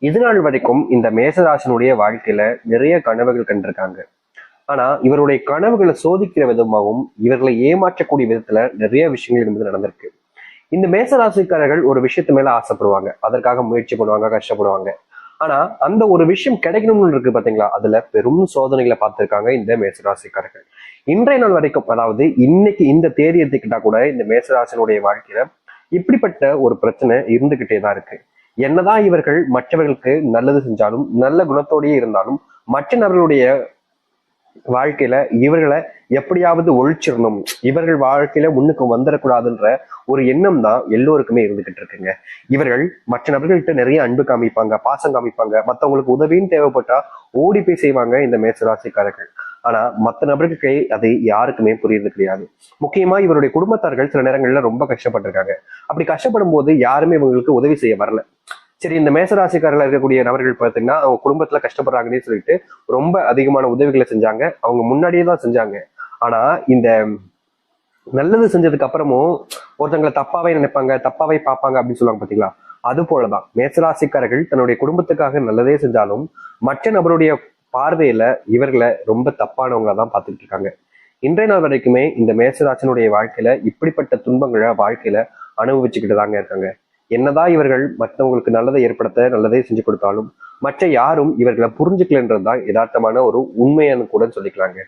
இது நாள் வரைக்கும் இந்த மேசராசனுடைய வாழ்க்கையில நிறைய கனவுகள் கண்டிருக்காங்க. ஆனா இவருடைய கனவுகளை சோதிக்கிற விதமாகவும் இவர்களை ஏமாற்றக்கூடிய விதத்துல நிறைய விஷயங்கள் என்பது நடந்திருக்கு. இந்த மேசராசிக்காரர்கள் ஒரு விஷயத்து மேல ஆசைப்படுவாங்க, அதற்காக முயற்சி பண்ணுவாங்க, கஷ்டப்படுவாங்க. ஆனா அந்த ஒரு விஷயம் கிடைக்கணும்னு இருக்கு பாத்தீங்களா, அதுல பெரும் சோதனைகளை பார்த்திருக்காங்க இந்த மேசராசிக்காரர்கள். இன்றைய நாள் வரைக்கும், அதாவது இன்னைக்கு இந்த தேதி எடுத்துக்கிட்டா கூட இந்த மேசராசினுடைய வாழ்க்கையில இப்படிப்பட்ட ஒரு பிரச்சனை இருந்துகிட்டே தான் இருக்கு. என்னதான் இவர்கள் மற்றவர்களுக்கு நல்லது செஞ்சாலும், நல்ல குணத்தோடயே இருந்தாலும், மற்ற நபர்களுடைய வாழ்க்கையில இவர்களை எப்படியாவது ஒழிச்சிடணும், இவர்கள் வாழ்க்கையில முன்னுக்கு வந்துடக்கூடாதுன்ற ஒரு எண்ணம் தான் எல்லோருக்குமே இருந்துகிட்டு இருக்குங்க. இவர்கள் மற்ற நபர்கள்ட்ட நிறைய அன்பு காமிப்பாங்க, பாசம் காமிப்பாங்க, மற்றவங்களுக்கு உதவின்னு தேவைப்பட்டா ஓடி போய் செய்வாங்க இந்த மேசராசிக்காரர்கள். ஆனா மற்ற நபர்களுக்கு அது யாருக்குமே புரியுது கிடையாது. முக்கியமா இவருடைய குடும்பத்தார்கள் சில நேரங்கள்ல ரொம்ப கஷ்டப்பட்டிருக்காங்க. அப்படி கஷ்டப்படும் போது யாருமே இவங்களுக்கு உதவி செய்ய வரல. சரி, இந்த மேசராசிக்காரில் இருக்கக்கூடிய நபர்கள் பார்த்தீங்கன்னா அவங்க குடும்பத்துல கஷ்டப்படுறாங்கன்னு சொல்லிட்டு ரொம்ப அதிகமான உதவிகளை செஞ்சாங்க, அவங்க முன்னாடியே தான் செஞ்சாங்க. ஆனா இந்த நல்லது செஞ்சதுக்கு அப்புறமும் ஒருத்தங்களை தப்பாவே நினைப்பாங்க, தப்பாவே பார்ப்பாங்க அப்படின்னு சொல்லுவாங்க பாத்தீங்களா, அது போலதான் மேசராசிக்காரர்கள் தன்னுடைய குடும்பத்துக்காக நல்லதே செஞ்சாலும் மற்ற நபருடைய பார்வையில இவர்களை ரொம்ப தப்பானவங்களா தான் பார்த்துட்டு இருக்காங்க. இன்றைய நாள் வரைக்குமே இந்த மேசராசினுடைய வாழ்க்கையில இப்படிப்பட்ட துன்பங்களை வாழ்க்கையில அனுபவிச்சுக்கிட்டு தாங்க இருக்காங்க. என்னதான் இவர்கள் மற்றவங்களுக்கு நல்லதை ஏற்படுத்த நல்லதே செஞ்சு கொடுத்தாலும் மற்ற யாரும் இவர்களை புரிஞ்சுக்கலன்றதுதான் யதார்த்தமான ஒரு உண்மையானு கூட சொல்லிக்கலாங்க.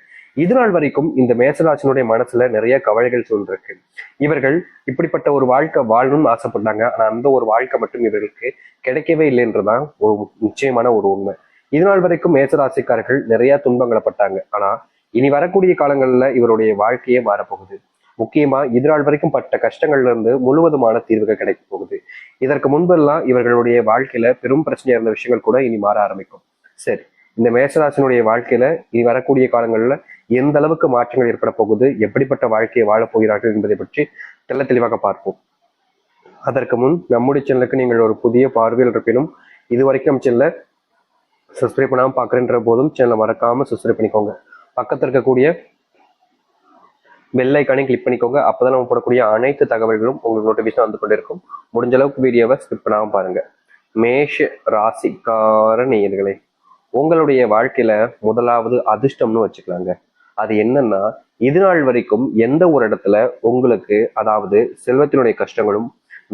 இது நாள் வரைக்கும் இந்த மேசராசினுடைய மனசுல நிறைய கவலைகள் சூழ்ந்திருக்கு. இவர்கள் இப்படிப்பட்ட ஒரு வாழ்க்கை வாழணும்னு ஆசைப்பட்டாங்க, ஆனா அந்த ஒரு வாழ்க்கை மட்டும் இவர்களுக்கு கிடைக்கவே இல்லைன்றதான் ஒரு நிச்சயமான ஒரு உண்மை. இது நாள் வரைக்கும் மேசராசிக்காரர்கள் நிறைய துன்பங்களை பட்டாங்க. ஆனா இனி வரக்கூடிய காலங்கள்ல இவருடைய வாழ்க்கையே மாறப்போகுது. முக்கியமா இது நாள் வரைக்கும் பட்ட கஷ்டங்கள்ல இருந்து முழுவதுமான தீர்வுகள் கிடைக்க போகுது. இதற்கு முன்பெல்லாம் இவர்களுடைய வாழ்க்கையில பெரும் பிரச்சனையா இருந்த விஷயங்கள் கூட இனி மாற ஆரம்பிக்கும். சரி, இந்த மேசராசினுடைய வாழ்க்கையில இனி வரக்கூடிய காலங்கள்ல எந்த அளவுக்கு மாற்றங்கள் ஏற்பட போகுது, எப்படிப்பட்ட வாழ்க்கையை வாழப் போகிறார்கள் என்பதை பற்றி தெள்ள தெளிவாக பார்ப்போம். அதற்கு முன் நம்முடைய சேனலுக்கு நீங்கள் ஒரு புதிய பார்வையில் இருப்பினும் இதுவரைக்கும் சேனலை சப்ஸ்கிரைப் பண்ணாம பாக்குறேன்ற போதும் சேனலை மறக்காம சப்ஸ்கிரைப் பண்ணிக்கோங்க. பக்கத்தில் இருக்கக்கூடிய பெல் ஐக்கானையும் கிளிக் பண்ணிக்கோங்க. அப்பதான் நம்ம போடக்கூடிய அனைத்து தகவல்களும் உங்களுக்கு நோட்டிபிகேஷன் வந்து கொண்டிருக்கும். முடிஞ்ச அளவுக்கு வீடியோவை ஸ்கிப் பண்ணாம பாருங்க. மேஷ ராசிக்கார நேயர்களே, உங்களுடைய வாழ்க்கையில முதலாவது அதிர்ஷ்டம்னு வச்சுக்கலாங்க. அது என்னன்னா, இது நாள் வரைக்கும் எந்த ஒரு இடத்துல உங்களுக்கு, அதாவது செல்வத்தினுடைய கஷ்டங்களும்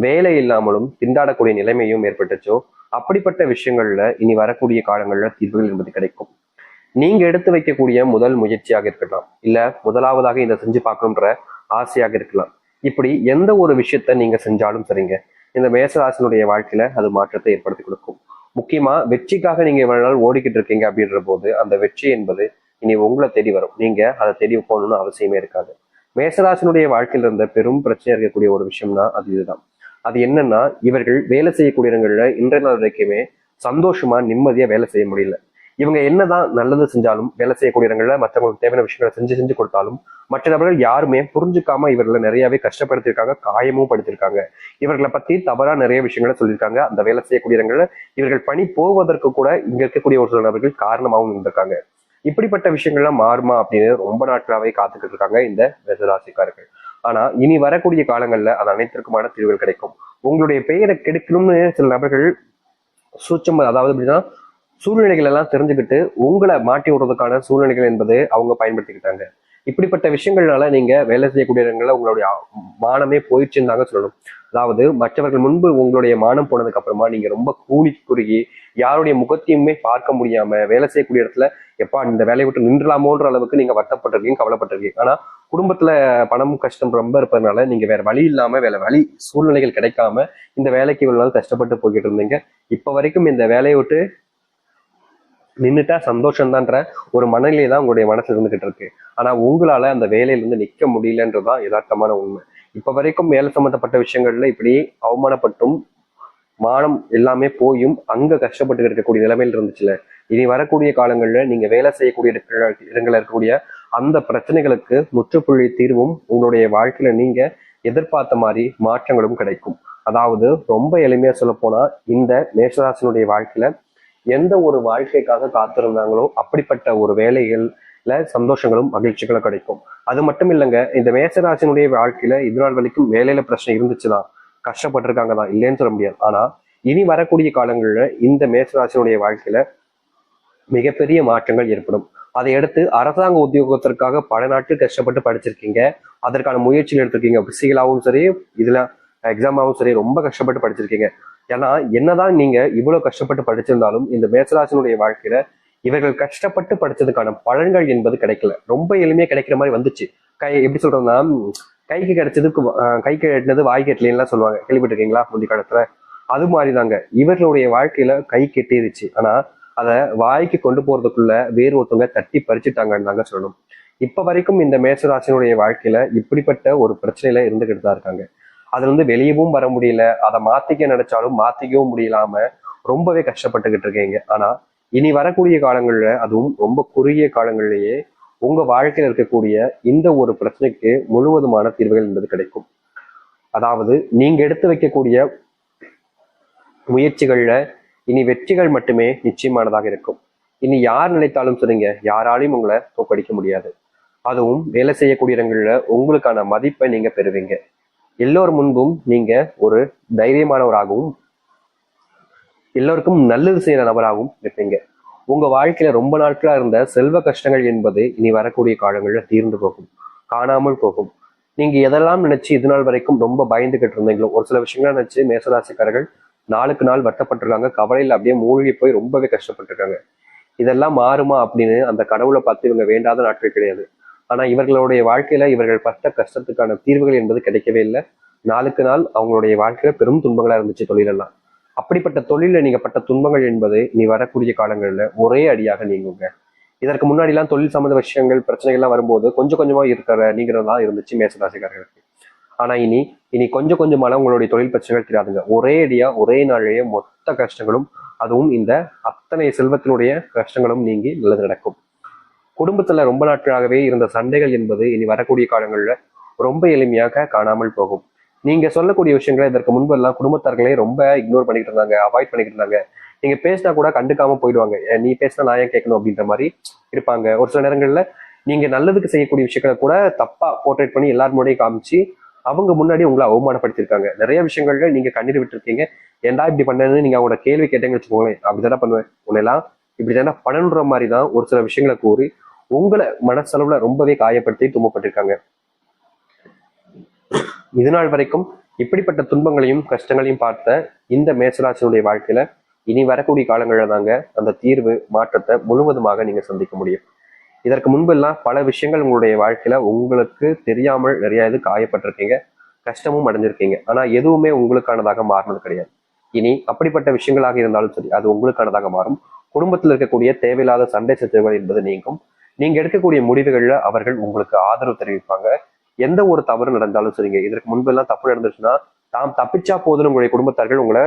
வேலை இல்லாமலும் திண்டாடக்கூடிய நிலைமையும் ஏற்பட்டுச்சோ, அப்படிப்பட்ட விஷயங்கள்ல இனி வரக்கூடிய காலங்கள்ல தீர்வுகள் என்பது கிடைக்கும். நீங்க எடுத்து வைக்கக்கூடிய முதல் முயற்சியாக இருக்கலாம், இல்ல முதலாவதாக இதை செஞ்சு பார்க்கணுன்ற ஆசையாக இருக்கலாம். இப்படி எந்த ஒரு விஷயத்த நீங்க செஞ்சாலும் சரிங்க, இந்த மேசராசினுடைய வாழ்க்கையில அது மாற்றத்தை ஏற்படுத்தி கொடுக்கும். முக்கியமா வெற்றிக்காக நீங்க இவ்வளவு நாள் ஓடிக்கிட்டு இருக்கீங்க அப்படின்ற போது அந்த வெற்றி என்பது இனி உங்களை தேடி வரும். நீங்க அதை தேடி போகணும்னு அவசியமே இருக்காது. மேசராசினுடைய வாழ்க்கையில இருந்த பெரும் பிரச்சனை இருக்கக்கூடிய ஒரு விஷயம்னா அது இதுதான். அது என்னன்னா, இவர்கள் வேலை செய்யக்கூடிய இடங்கள்ல இன்றைய நாள் வரைக்குமே சந்தோஷமா நிம்மதியா வேலை செய்ய முடியல. இவங்க என்னதான் நல்லது செஞ்சாலும், வேலை செய்யக்கூடிய இடங்கள்ல மற்றவங்களுக்கு தேவையான விஷயங்களை செஞ்சு கொடுத்தாலும் மற்ற நபர்கள் யாருமே புரிஞ்சுக்காம இவர்களை நிறையவே கஷ்டப்படுத்திருக்காங்க, காயமும் படுத்திருக்காங்க. இவர்களை பத்தி தவறா நிறைய விஷயங்களை சொல்லியிருக்காங்க. அந்த வேலை செய்யக்கூடிய இடங்கள்ல இவர்கள் பணி போவதற்கு கூட இங்க இருக்கக்கூடிய ஒரு சில நபர்கள் காரணமாகவும் இருந்திருக்காங்க. இப்படிப்பட்ட விஷயங்கள்லாம் மாறுமா அப்படின்னு ரொம்ப நாட்களாவே காத்துக்கிட்டு இருக்காங்க இந்த மேசராசிக்காரர்கள். ஆனா இனி வரக்கூடிய காலங்கள்ல அது அனைத்திற்குமான தீர்வுகள் கிடைக்கும். உங்களுடைய பெயரை கெடுக்கணும்னு சில நபர்கள் சூட்சம், அதாவது அப்படின்னா சூழ்நிலைகள் எல்லாம் தெரிஞ்சுக்கிட்டு உங்களை மாட்டி விடுறதுக்கான சூழ்நிலைகள் என்பது அவங்க பயன்படுத்திக்கிட்டாங்க. இப்படிப்பட்ட விஷயங்கள்னால நீங்க வேலை செய்யக்கூடிய இடங்கள்ல உங்களுடைய மானமே போயிடுச்சுன்னு தாங்க சொல்லணும். அதாவது மற்றவர்கள் முன்பு உங்களுடைய மானம் போனதுக்கு அப்புறமா நீங்க ரொம்ப கூலி குறுகி யாருடைய முகத்தையுமே பார்க்க முடியாம வேலை செய்யக்கூடிய இடத்துல எப்பா இந்த வேலையை விட்டு நின்றலாமோன்ற அளவுக்கு நீங்க வருத்தப்பட்டிருக்கீங்க, கவலைப்பட்டிருக்கீங்க. ஆனா குடும்பத்துல பணம் கஷ்டம் ரொம்ப இருப்பதனால நீங்க வேற வழி இல்லாம, வேற வழி சூழ்நிலைகள் கிடைக்காம இந்த வேலைக்கு இவ்வளவு நாள் கஷ்டப்பட்டு போய்கிட்டு இருந்தீங்க. இப்ப வரைக்கும் இந்த வேலையை விட்டு நின்றுட்டா சந்தோஷம்தான்ற ஒரு மனநிலையை தான் உங்களுடைய மனசுல இருந்துகிட்டு இருக்கு. ஆனா உங்களால அந்த வேலையில இருந்து நிக்க முடியலன்றதுதான் யதார்த்தமான உண்மை. இப்ப வரைக்கும் வேலை சம்பந்தப்பட்ட விஷயங்கள்ல இப்படி அவமானப்பட்டும் மானம் எல்லாமே போயும் அங்க கஷ்டப்பட்டு இருக்கக்கூடிய நிலைமையில் இருந்துச்சுல, இனி வரக்கூடிய காலங்கள்ல நீங்க வேலை செய்யக்கூடிய இடங்கள்ல இருக்கக்கூடிய அந்த பிரச்சனைகளுக்கு முற்றுப்புள்ளி தீர்வும் உங்களுடைய வாழ்க்கையில நீங்க எதிர்பார்த்த மாதிரி மாற்றங்களும் கிடைக்கும். அதாவது ரொம்ப எளிமையா சொல்ல போனா, இந்த மேஷராசினுடைய வாழ்க்கையில எந்த ஒரு வாழ்க்கைக்காக காத்திருந்தாங்களோ அப்படிப்பட்ட ஒரு வேலைகள்ல சந்தோஷங்களும் மகிழ்ச்சிகளும் கிடைக்கும். அது மட்டும் இல்லைங்க, இந்த மேசராசினுடைய வாழ்க்கையில இது நாள் வரைக்கும் வேலையில பிரச்சனை இருந்துச்சுதான், கஷ்டப்பட்டிருக்காங்க தான், இல்லைன்னு சொல்ல முடியாது. ஆனா இனி வரக்கூடிய காலங்கள்ல இந்த மேசராசினுடைய வாழ்க்கையில மிகப்பெரிய மாற்றங்கள் ஏற்படும். அதை அடுத்து அரசாங்க உத்தியோகத்திற்காக பல நாட்கள் கஷ்டப்பட்டு படிச்சிருக்கீங்க, அதற்கான முயற்சிகள் எடுத்திருக்கீங்க, பிசிக்கலாவும் சரி, இதுல எக்ஸாமாவும் சரி, ரொம்ப கஷ்டப்பட்டு படிச்சிருக்கீங்க. ஏன்னா என்னதான் நீங்க இவ்வளவு கஷ்டப்பட்டு படிச்சிருந்தாலும் இந்த மேசராசினுடைய வாழ்க்கையில இவர்கள் கஷ்டப்பட்டு படிச்சதுக்கான பலன்கள் என்பது கிடைக்கல. ரொம்ப எளிமையா கிடைக்கிற மாதிரி வந்துச்சு. எப்படி சொல்றோம்னா, கைக்கு கிடைச்சதுக்கு கைக்கு எட்டினது வாய்க்கு எட்டலாம் சொல்லுவாங்க, கேள்விப்பட்டிருக்கீங்களா முந்தைய காலத்துல? அது மாதிரிதாங்க இவர்களுடைய வாழ்க்கையில கை கெட்டிருச்சு. ஆனா அதை வாய்க்கு கொண்டு போறதுக்குள்ள வேறு ஒருத்தவங்க தட்டி பறிச்சுட்டாங்கன்னு தாங்க சொல்லணும். இப்ப வரைக்கும் இந்த மேசராசினுடைய வாழ்க்கையில இப்படிப்பட்ட ஒரு பிரச்சனையில இருந்துகிட்டு தான் இருக்காங்க. அதுல இருந்து வெளியவும் வர முடியல, அதை மாத்திக்க நினைச்சாலும் மாத்திக்கவும் முடியலாம ரொம்பவே கஷ்டப்பட்டுக்கிட்டு இருக்கீங்க. ஆனா இனி வரக்கூடிய காலங்கள்ல, அதுவும் ரொம்ப குறுகிய காலங்களிலேயே உங்க வாழ்க்கையில இருக்கக்கூடிய இந்த ஒரு பிரச்சனைக்கு முழுவதுமான தீர்வுகள் என்பது கிடைக்கும். அதாவது நீங்க எடுத்து வைக்கக்கூடிய முயற்சிகள்ல இனி வெற்றிகள் மட்டுமே நிச்சயமானதாக இருக்கும். இனி யார் நினைத்தாலும் சரிங்க, யாராலையும் உங்களை தோக்கடிக்க முடியாது. அதுவும் வேலை செய்யக்கூடிய இடங்கள்ல உங்களுக்கான மதிப்பை நீங்க பெறுவீங்க. எல்லோர் முன்பும் நீங்க ஒரு தைரியமானவராகவும் எல்லோருக்கும் நல்லது செய்யற நபராகவும் இருப்பீங்க. உங்க வாழ்க்கையில ரொம்ப நாட்களா இருந்த செல்வ கஷ்டங்கள் என்பது இனி வரக்கூடிய காலங்கள்ல தீர்ந்து போகும், காணாமல் போகும். நீங்க எதெல்லாம் நினைச்சு இது நாள் வரைக்கும் ரொம்ப பயந்துகிட்டு இருந்தீங்களோ, ஒரு சில விஷயங்கள நினைச்சு மேசராசிக்காரர்கள் நாளுக்கு நாள் வருத்தப்பட்டிருக்காங்க, கவலையில அப்படியே மூழ்கி போய் ரொம்பவே கஷ்டப்பட்டிருக்காங்க. இதெல்லாம் மாறுமா அப்படின்னு அந்த கடவுளை பார்த்து இவங்க வேண்டாத நாட்கள் கிடையாது. ஆனா இவர்களுடைய வாழ்க்கையில இவர்கள் பட்ட கஷ்டத்துக்கான தீர்வுகள் என்பது கிடைக்கவே இல்லை. நாளுக்கு நாள் அவங்களுடைய வாழ்க்கையில பெரும் துன்பங்களா இருந்துச்சு தொழிலெல்லாம். அப்படிப்பட்ட தொழில நீங்க பட்ட துன்பங்கள் என்பது இனி வரக்கூடிய காலங்கள்ல ஒரே அடியாக நீங்குங்க. இதற்கு முன்னாடி எல்லாம் தொழில் சம்பந்த விஷயங்கள் பிரச்சனைகள்லாம் வரும்போது கொஞ்சம் கொஞ்சமா நீங்கிறதா இருந்துச்சு மேசராசிக்காரர்களுக்கு. ஆனா இனி இனி கொஞ்சம் கொஞ்சமான உங்களுடைய தொழில் பிரச்சனைகள் தெரியாதுங்க. ஒரே அடியா ஒரே நாளிலேயே மொத்த கஷ்டங்களும், அதுவும் இந்த அத்தனை செல்வத்தினுடைய கஷ்டங்களும் நீங்கி நல்லது நடக்கும். குடும்பத்துல ரொம்ப நாட்களாகவே இருந்த சண்டைகள் என்பது இனி வரக்கூடிய காலங்கள்ல ரொம்ப எளிமையாக காணாமல் போகும். நீங்க சொல்லக்கூடிய விஷயங்களை இதற்கு முன்பு எல்லாம் குடும்பத்தார்களே ரொம்ப இக்னோர் பண்ணிட்டு இருந்தாங்க, அவாய்ட் பண்ணிட்டு இருந்தாங்க. நீங்க பேசினா கூட கண்டுக்காம போயிடுவாங்க, நீ பேசினா நான் ஏன் கேட்கணும் அப்படின்ற மாதிரி இருப்பாங்க. ஒரு சில நேரங்கள்ல நீங்க நல்லதுக்கு செய்யக்கூடிய விஷயங்களை கூட தப்பா போர்ட்ரேட் பண்ணி எல்லாரும் முன்னாடியே காமிச்சு அவங்க முன்னாடி உங்களை அவமானப்படுத்திருக்காங்க. நிறைய விஷயங்கள்ல நீங்க கண்ணீர் விட்டுருக்கீங்க. ஏன்டா இப்படி பண்ணேன்னு நீங்க அவங்களோட கேள்வி கேட்டீங்கன்னு வச்சுக்கோங்களேன், அப்படித்தானே பண்ணுவேன் உன்னெல்லாம் இப்படித்தானே பண்ணணுன்ற மாதிரி தான் ஒரு சில விஷயங்களை கூறி உங்களை மனசளவுல ரொம்பவே காயப்படுத்தி துன்பப்பட்டிருக்காங்க. இது நாள் வரைக்கும் இப்படிப்பட்ட துன்பங்களையும் கஷ்டங்களையும் பார்த்த இந்த மேசராசினுடைய வாழ்க்கையில இனி வரக்கூடிய காலங்களில் தாங்க அந்த தீர்வு மாற்றத்தை முழுவதுமாக நீங்க சந்திக்க முடியும். இதற்கு முன்பு எல்லாம் பல விஷயங்கள் உங்களுடைய வாழ்க்கையில உங்களுக்கு தெரியாமல் நிறைய இது காயப்பட்டிருக்கீங்க, கஷ்டமும் அடைஞ்சிருக்கீங்க. ஆனா எதுவுமே உங்களுக்கானதாக மாறினது கிடையாது. இனி அப்படிப்பட்ட விஷயங்களாக இருந்தாலும் சரி, அது உங்களுக்கானதாக மாறும். குடும்பத்தில் இருக்கக்கூடிய தேவையில்லாத சண்டை சச்சரவுகள் என்பது நீங்கும். நீங்க எடுக்கக்கூடிய முடிவுகள்ல அவர்கள் உங்களுக்கு ஆதரவு தெரிவிப்பாங்க. எந்த ஒரு தவறு நடந்தாலும் சரிங்க, இதற்கு முன்பு எல்லாம் தப்பு நடந்துச்சுன்னா தாம் தப்பிச்சா போதுன்னு உங்களுடைய குடும்பத்தார்கள் உங்களை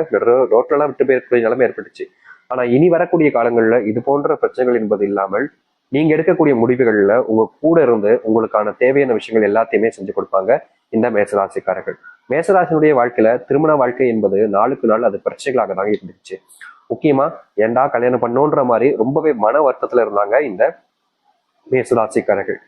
ரோட்லாம் விட்டு போயிருக்கூடிய நிலைமை ஏற்பட்டுச்சு. ஆனா இனி வரக்கூடிய காலங்கள்ல இது போன்ற பிரச்சனைகள் என்பது இல்லாமல் நீங்க எடுக்கக்கூடிய முடிவுகள்ல உங்க கூட இருந்து உங்களுக்கான தேவையான விஷயங்கள் எல்லாத்தையுமே செஞ்சு கொடுப்பாங்க இந்த மேசராசிக்காரர்கள். மேசராசினுடைய வாழ்க்கையில திருமண வாழ்க்கை என்பது நாளுக்கு நாள் அது பிரச்சனைகளாக தான் இருந்துச்சு. முக்கியமா ஏண்டா கல்யாணம் பண்ணோன்ற மாதிரி ரொம்பவே மன வருத்தத்துல இருந்தாங்க இந்த மேசராசிக்காரர்கள்.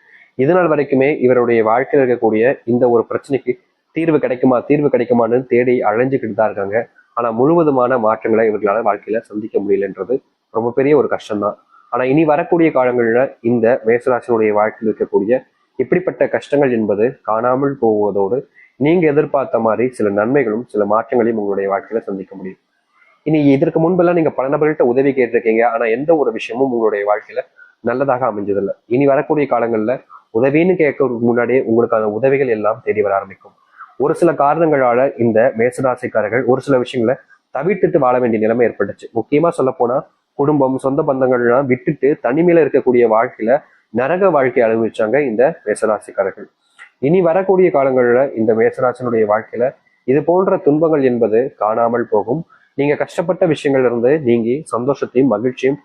இதனால் வரைக்குமே இவருடைய வாழ்க்கையில் இருக்கக்கூடிய இந்த ஒரு பிரச்சனைக்கு தீர்வு கிடைக்குமா தீர்வு கிடைக்குமான்னு தேடி அழைஞ்சுக்கிட்டு தான் இருக்காங்க. ஆனா முழுவதுமான மாற்றங்களை இவர்களால வாழ்க்கையில சந்திக்க முடியலன்றது ரொம்ப பெரிய ஒரு கஷ்டம்தான். ஆனா இனி வரக்கூடிய காலங்கள்ல இந்த மேசராசினுடைய வாழ்க்கையில் இருக்கக்கூடிய இப்படிப்பட்ட கஷ்டங்கள் என்பது காணாமல் போவதோடு நீங்க எதிர்பார்த்த மாதிரி சில நன்மைகளும் சில மாற்றங்களையும் உங்களுடைய வாழ்க்கையில சந்திக்க முடியும். இனி இதற்கு முன்பெல்லாம் நீங்க பல நபர்கள்ட்ட உதவி கேட்டிருக்கீங்க, ஆனா எந்த ஒரு விஷயமும் உங்களுடைய வாழ்க்கையில நல்லதாக அமைஞ்சதில்லை. இனி வரக்கூடிய காலங்கள்ல உதவின்னு கேட்கறதுக்கு முன்னாடியே உங்களுக்கான உதவிகள் எல்லாம் தேடி வர ஆரம்பிக்கும். ஒரு சில காரணங்களால இந்த மேசராசிக்காரர்கள் ஒரு சில விஷயங்களை தவிர்த்துட்டு வாழ வேண்டிய நிலைமை ஏற்பட்டுச்சு. முக்கியமா சொல்ல போனா குடும்பம் சொந்த பந்தங்கள்லாம் விட்டுட்டு தனிமையில இருக்கக்கூடிய வாழ்க்கையில நரக வாழ்க்கை அனுபவிச்சாங்க இந்த மேசராசிக்காரர்கள். இனி வரக்கூடிய காலங்கள்ல இந்த மேசராசினுடைய வாழ்க்கையில இது போன்ற துன்பங்கள் என்பது காணாமல் போகும். நீங்க கஷ்டப்பட்ட விஷயங்கள்ல இருந்து நீங்கி சந்தோஷத்தையும் மகிழ்ச்சியும்